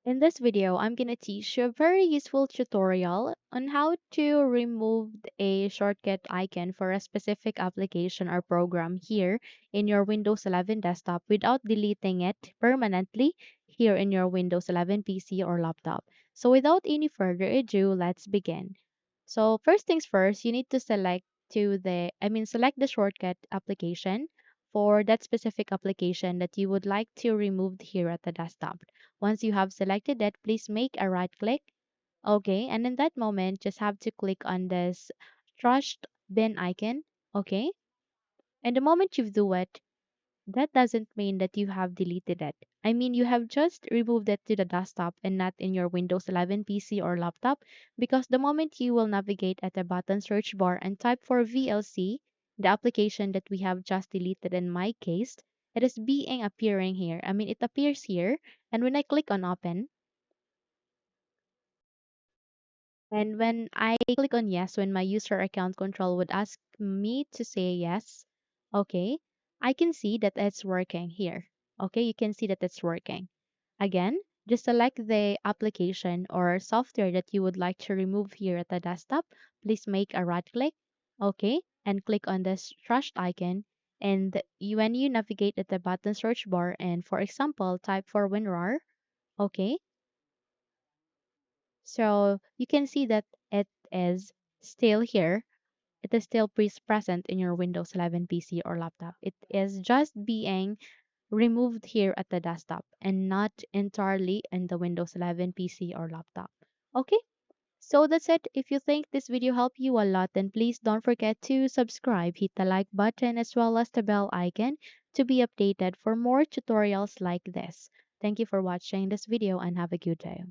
In this video, I'm going to teach you a very useful tutorial on how to remove a shortcut icon for a specific application or program here in your Windows 11 desktop without deleting it permanently here in your Windows 11 PC or laptop. So without any further ado, let's begin. So first things first, you need to select the shortcut application for that specific application that you would like to remove here at the desktop. Once you have selected it, please make a right click. Okay, and in that moment, just have to click on this trust bin icon. Okay, and the moment you do it, that doesn't mean that you have deleted it. I mean, you have just removed it to the desktop and not in your Windows 11 PC or laptop because the moment you will navigate at the button search bar and type for VLC, the application that we have just deleted in my case, it is being appearing here. I mean, it appears here. And when I click on open, and when I click on yes, when my user account control would ask me to say yes, okay, I can see that it's working here. Okay, you can see that it's working. Again, just select the application or software that you would like to remove here at the desktop. Please make a right click, okay, and click on this trash icon. And when you navigate at the button search bar and, for example, type for WinRAR, okay, so you can see that it is still here. It is still present in your Windows 11 PC or laptop. It is just being removed here at the desktop and not entirely in the Windows 11 PC or laptop. Okay, so that's it. If you think this video helped you a lot, then please don't forget to subscribe, hit the like button as well as the bell icon to be updated for more tutorials like this. Thank you for watching this video and have a good day.